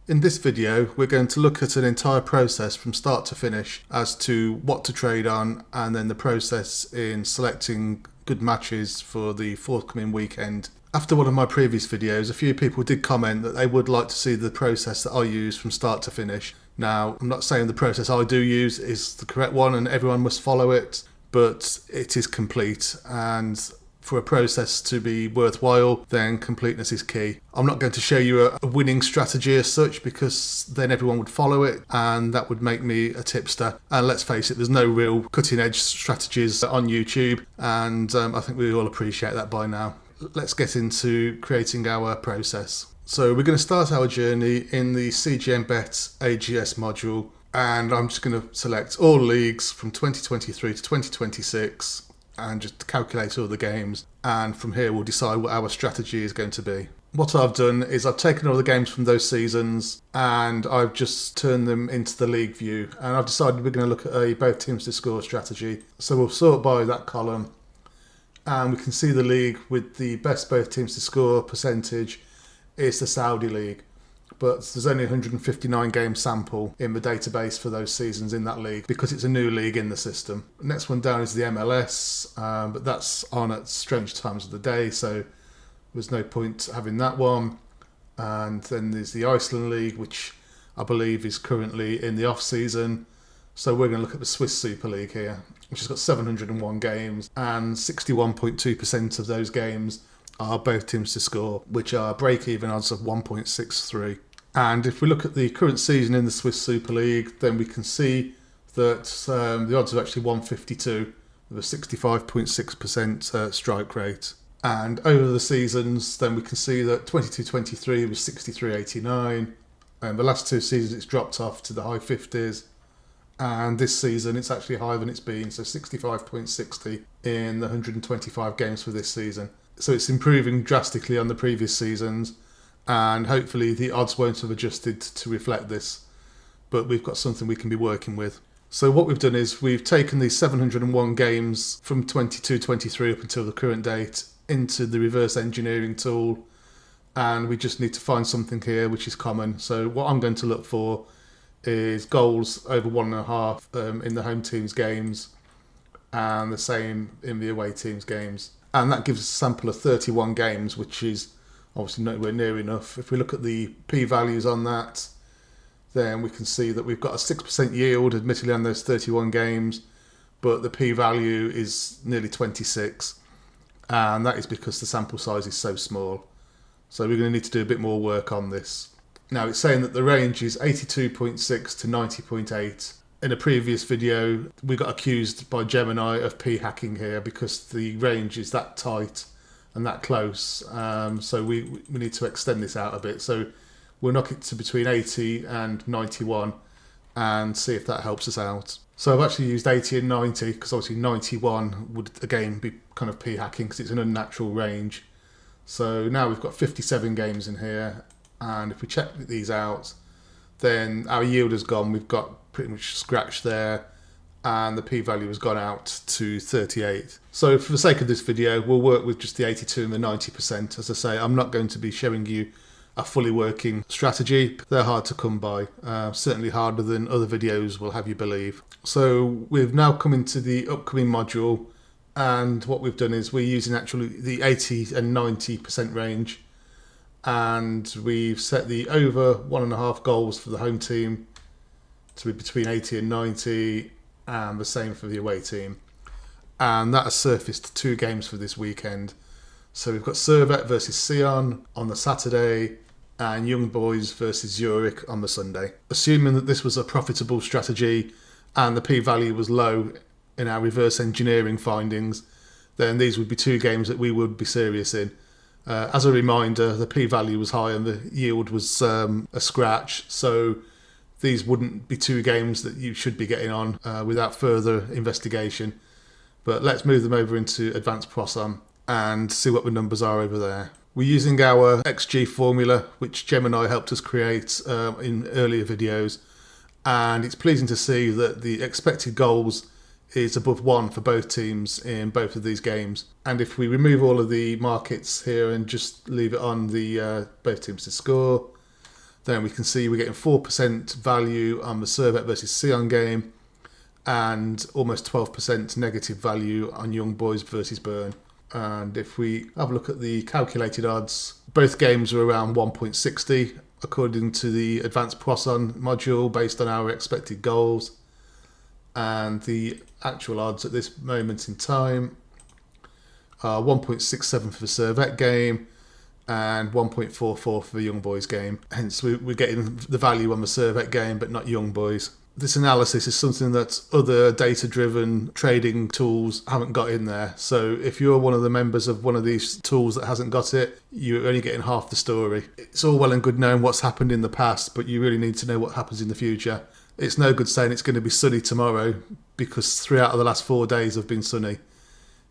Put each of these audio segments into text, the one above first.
In this video, we're going to look at an entire process from start to finish as to what to trade on, and then the process in selecting good matches for the forthcoming weekend. After one of my previous videos, a few people did comment that they would like to see the process that I use from start to finish. Now, I'm not saying the process I do use is the correct one and everyone must follow it, but it is complete, and for a process to be worthwhile, then completeness is key. I'm not going to show you a winning strategy as such, because then everyone would follow it and that would make me a tipster. And let's face it, there's no real cutting edge strategies on YouTube, and I think we all appreciate that by now. Let's get into creating our process. So we're going to start our journey in the CGMBet AGS module, and I'm just going to select all leagues from 2023 to 2026 and just calculate all the games, and from here we'll decide what our strategy is going to be. What I've done is I've taken all the games from those seasons and I've just turned them into the league view, and I've decided we're going to look at a both teams to score strategy. So we'll sort by that column, and we can see the league with the best both teams to score percentage is the Saudi League, but there's only 159 game sample in the database for those seasons in that league because it's a new league in the system. Next one down is the MLS, but that's on at strange times of the day, so there's no point having that one. And then there's the Iceland League, which I believe is currently in the off season. So we're going to look at the Swiss Super League here, which has got 701 games, and 61.2% of those games are both teams to score, which are break-even odds of 1.63. And if we look at the current season in the Swiss Super League, then we can see that the odds are actually 152 with a 65.6% strike rate. And over the seasons, then we can see that 22-23 was 63.89, and the last two seasons it's dropped off to the high 50s. And this season it's actually higher than it's been, so 65.60 in the 125 games for this season. So it's improving drastically on the previous seasons, and hopefully the odds won't have adjusted to reflect this, but we've got something we can be working with. So what we've done is we've taken these 701 games from 22-23 up until the current date into the reverse engineering tool, and we just need to find something here which is common. So what I'm going to look for is goals over 1.5 in the home team's games, and the same in the away team's games. And that gives us a sample of 31 games, which is obviously nowhere near enough. If we look at the p-values on that, then we can see that we've got a 6% yield, admittedly, on those 31 games, but the p-value is nearly 26, and that is because the sample size is so small. So we're going to need to do a bit more work on this. Now, it's saying that the range is 82.6 to 90.8. In a previous video, we got accused by Gemini of p-hacking here because the range is that tight and that close. So we need to extend this out a bit. So we'll knock it to between 80 and 91 and see if that helps us out. So I've actually used 80 and 90 because obviously 91 would again be kind of p-hacking because it's an unnatural range. So now we've got 57 games in here, and if we check these out, then our yield has gone. We've got pretty much scratched there, and the p-value has gone out to 38. So for the sake of this video, we'll work with just the 82 and the 90%. As I say, I'm not going to be showing you a fully working strategy. They're hard to come by, certainly harder than other videos will have you believe. So we've now come into the upcoming module, and what we've done is we're using actually the 80 and 90% range, and we've set the over 1.5 goals for the home team to be between 80 and 90, and the same for the away team. And that has surfaced 2 games for this weekend. So we've got Servette versus Sion on the Saturday, and Young Boys versus Zurich on the Sunday. Assuming that this was a profitable strategy and the p-value was low in our reverse engineering findings, then these would be 2 games that we would be serious in. As a reminder, the p-value was high and the yield was a scratch, so these wouldn't be 2 games that you should be getting on without further investigation. But let's move them over into advanced proson and see what the numbers are over there. We're using our XG formula, which Gemini helped us create in earlier videos, and it's pleasing to see that the expected goals is above 1 for both teams in both of these games. And if we remove all of the markets here and just leave it on the both teams to score, Then we can see we're getting 4% value on the Servette versus Sion game and almost 12% negative value on Young Boys versus Bern. And if we have a look at the calculated odds, both games are around 1.60 according to the advanced proson module based on our expected goals. And the actual odds at this moment in time are 1.67 for the Servette game and 1.44 for the Young Boys game. Hence we're getting the value on the Servette game but not Young Boys. This analysis is something that other data-driven trading tools haven't got in there. So if you're one of the members of one of these tools that hasn't got it, you're only getting half the story. It's all well and good knowing what's happened in the past, but you really need to know what happens in the future. It's no good saying it's going to be sunny tomorrow because 3 out of the last 4 days have been sunny.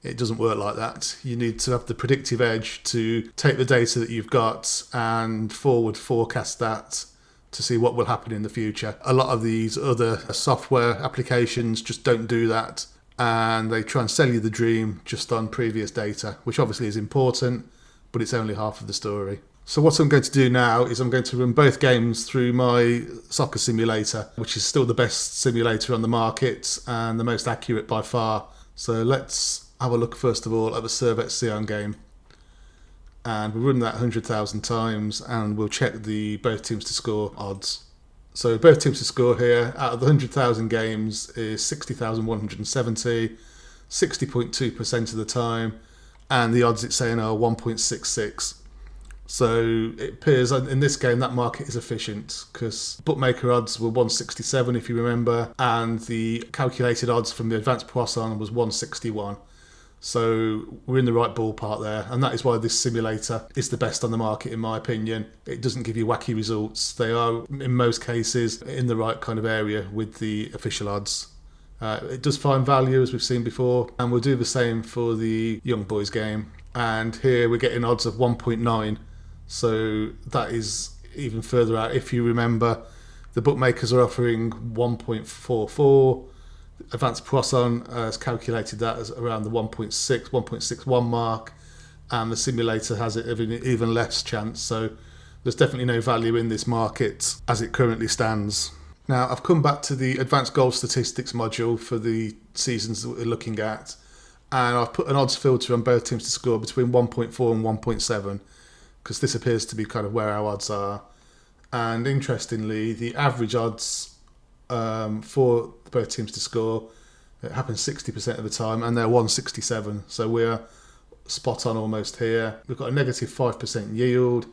It doesn't work like that. You need to have the predictive edge to take the data that you've got and forward forecast that to see what will happen in the future. A lot of these other software applications just don't do that, and they try and sell you the dream just on previous data, which obviously is important, but it's only half of the story. So what I'm going to do now is I'm going to run both games through my soccer simulator, which is still the best simulator on the market and the most accurate by far. So let's have a look first of all at the Servette Sion game. And we'll run that 100,000 times and we'll check the both teams to score odds. So both teams to score here out of the 100,000 games is 60,170, 60.2% of the time, and the odds it's saying are 1.66. So it appears in this game that market is efficient because bookmaker odds were 167 if you remember, and the calculated odds from the advanced Poisson was 161. So we're in the right ballpark there, and that is why this simulator is the best on the market in my opinion. It doesn't give you wacky results. They are in most cases in the right kind of area with the official odds. It does find value as we've seen before, and we'll do the same for the Young Boys game. And here we're getting odds of 1.9. So that is even further out. If you remember, the bookmakers are offering 1.44. Advanced Poisson has calculated that as around the 1.6, 1.61 mark, and the simulator has it even less chance. So there's definitely no value in this market as it currently stands. Now I've come back to the advanced goal statistics module for the seasons that we're looking at, and I've put an odds filter on both teams to score between 1.4 and 1.7 because this appears to be kind of where our odds are. And interestingly, the average odds for both teams to score, it happens 60% of the time, and they're 167. So we're spot on almost here. We've got a negative 5% yield,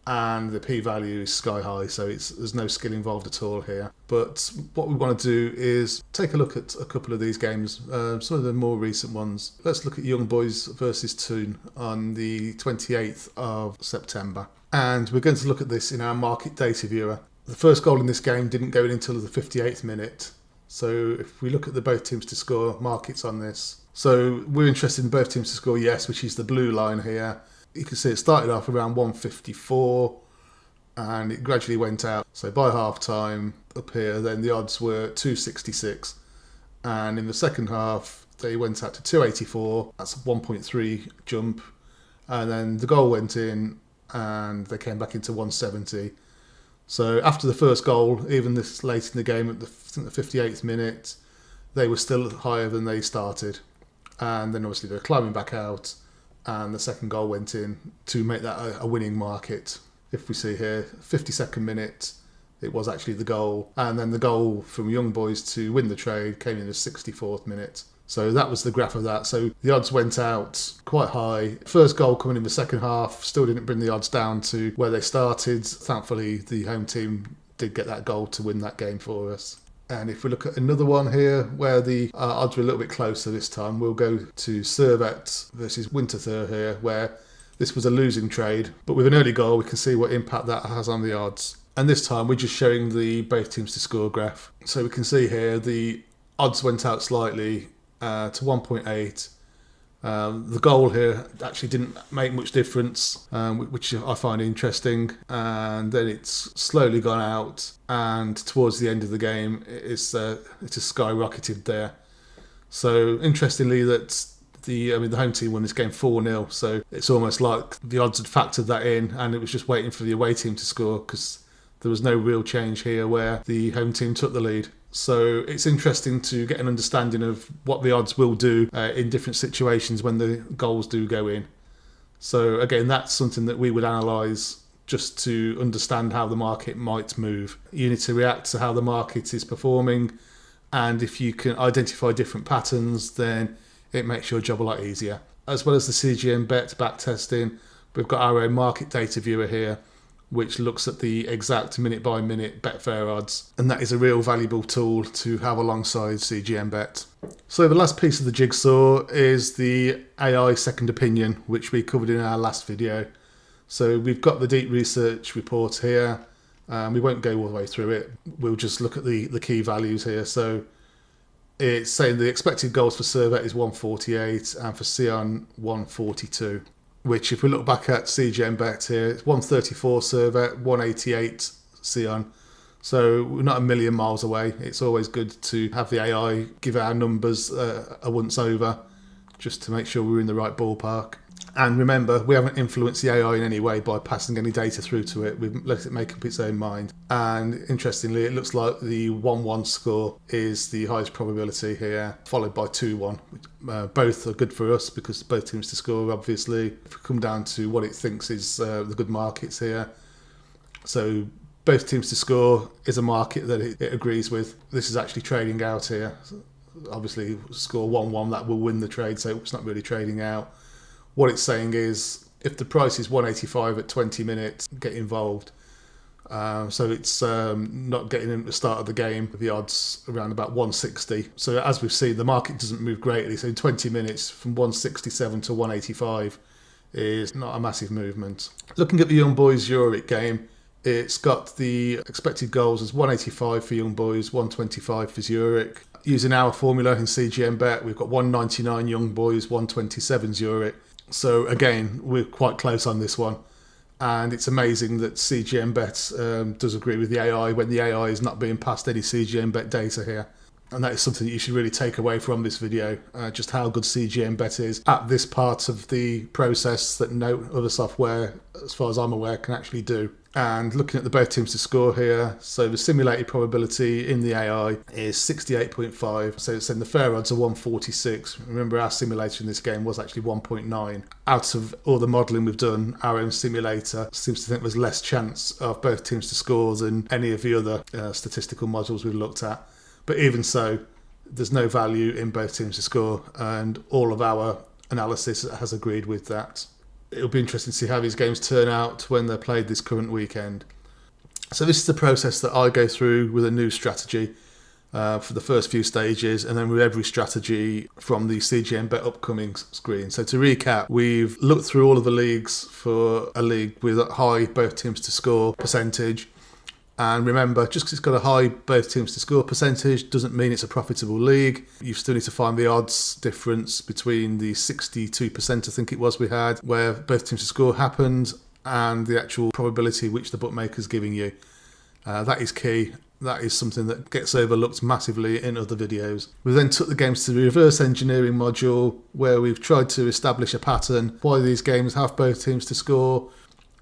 and the p-value is sky high, so there's no skill involved at all here. But what we want to do is take a look at a couple of these games, some of the more recent ones. Let's look at Young Boys versus Toon on the 28th of September. And we're going to look at this in our market data viewer. The first goal in this game didn't go in until the 58th minute. So if we look at the both teams to score markets on this. So we're interested in both teams to score yes, which is the blue line here. You can see it started off around 154 and it gradually went out. So by half time up here, then the odds were 266. And in the second half, they went out to 284. That's a 1.3 jump. And then the goal went in and they came back into 170. So after the first goal, even this late in the game, at the 58th minute, they were still higher than they started. And then obviously they're climbing back out, and the second goal went in to make that a winning market. If we see here, 52nd minute, it was actually the goal. And then the goal from Young Boys to win the trade came in the 64th minute. So that was the graph of that. So the odds went out quite high. First goal coming in the second half still didn't bring the odds down to where they started. Thankfully, the home team did get that goal to win that game for us. And if we look at another one here where the odds were a little bit closer this time, we'll go to Servette versus Winterthur here, where this was a losing trade. But with an early goal, we can see what impact that has on the odds. And this time, we're just showing the both teams to score graph. So we can see here the odds went out slightly to 1.8. The goal here actually didn't make much difference, which I find interesting. And then it's slowly gone out, and towards the end of the game, it has skyrocketed there. So interestingly, that the home team won this game 4-0. So it's almost like the odds had factored that in, and it was just waiting for the away team to score because there was no real change here where the home team took the lead. So it's interesting to get an understanding of what the odds will do in different situations when the goals do go in. So again, that's something that we would analyse just to understand how the market might move. You need to react to how the market is performing, and if you can identify different patterns, then it makes your job a lot easier. As well as the CGMBet backtesting, we've got our own market data viewer here, which looks at the exact minute-by-minute Betfair odds, and that is a real valuable tool to have alongside CGMBet. So the last piece of the jigsaw is the AI second opinion, which we covered in our last video. So we've got the deep research report here. We won't go all the way through it. We'll just look at the key values here. So it's saying the expected goals for Servet is 148 and for Sion 142. Which, if we look back at CGMBet here, it's 134 Servet, 188 Sion. So we're not a million miles away. It's always good to have the AI give our numbers a once over, just to make sure we're in the right ballpark. And remember, we haven't influenced the AI in any way by passing any data through to it. We've let it make up its own mind. And interestingly, it looks like the 1-1 score is the highest probability here, followed by 2-1. Both are good for us because both teams to score, obviously. If we come down to what it thinks is the good markets here. So both teams to score is a market that it agrees with. This is actually trading out here. Obviously, score 1-1, that will win the trade, so it's not really trading out. What it's saying is, if the price is 185 at 20 minutes, get involved. So it's not getting in at the start of the game with the odds around about 160. So as we've seen, the market doesn't move greatly. So in 20 minutes, from 167 to 185 is not a massive movement. Looking at the Young Boys Zurich game, it's got the expected goals as 185 for Young Boys, 125 for Zurich. Using our formula in CGMBet, we've got 199 Young Boys, 127 Zurich. So again, we're quite close on this one. And it's amazing that CGMBet does agree with the AI when the AI is not being passed any CGMBet data here. And that is something that you should really take away from this video, just how good CGMBet is at this part of the process that no other software, as far as I'm aware, can actually do. And looking at the both teams to score here, so the simulated probability in the AI is 68.5. So it's saying the fair odds are 146. Remember, our simulator in this game was actually 1.9. Out of all the modelling we've done, our own simulator seems to think there's less chance of both teams to score than any of the other statistical models we've looked at. But even so, there's no value in both teams to score, and all of our analysis has agreed with that. It'll be interesting to see how these games turn out when they're played this current weekend. So this is the process that I go through with a new strategy for the first few stages, and then with every strategy from the CGMBet upcoming screen. So to recap, we've looked through all of the leagues for a league with a high both teams to score percentage. And remember, just because it's got a high both teams to score percentage doesn't mean it's a profitable league. You still need to find the odds difference between the 62%, I think it was, we had, where both teams to score happened, and the actual probability which the bookmaker's giving you. That is key. That is something that gets overlooked massively in other videos. We then took the games to the reverse engineering module, where we've tried to establish a pattern why these games have both teams to score.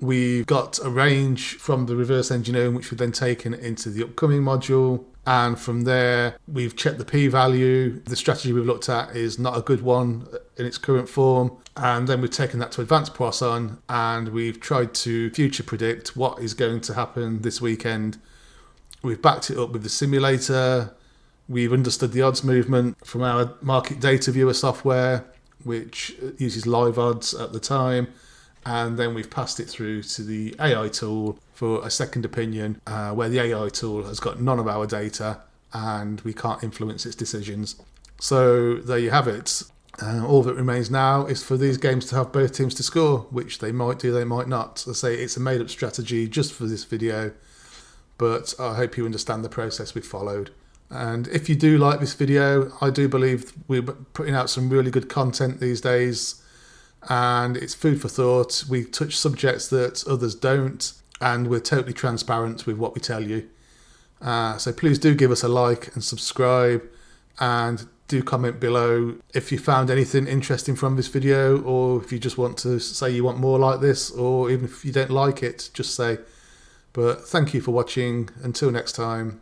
We've got a range from the reverse engineering, which we've then taken into the upcoming module. And from there, we've checked the p-value. The strategy we've looked at is not a good one in its current form. And then we've taken that to advanced proson, and we've tried to future predict what is going to happen this weekend. We've backed it up with the simulator. We've understood the odds movement from our market data viewer software, which uses live odds at the time. And then we've passed it through to the AI tool for a second opinion, where the AI tool has got none of our data and we can't influence its decisions. So there you have it. All that remains now is for these games to have both teams to score, which they might do, they might not. I say it's a made-up strategy just for this video, but I hope you understand the process we've followed. And if you do like this video, I do believe we're putting out some really good content these days, and it's food for thought. We touch subjects that others don't, and we're totally transparent with what we tell you. So please do give us a like and subscribe, and do comment below if you found anything interesting from this video, or if you just want to say you want more like this, or even if you don't like it, just say. But thank you for watching. Until next time,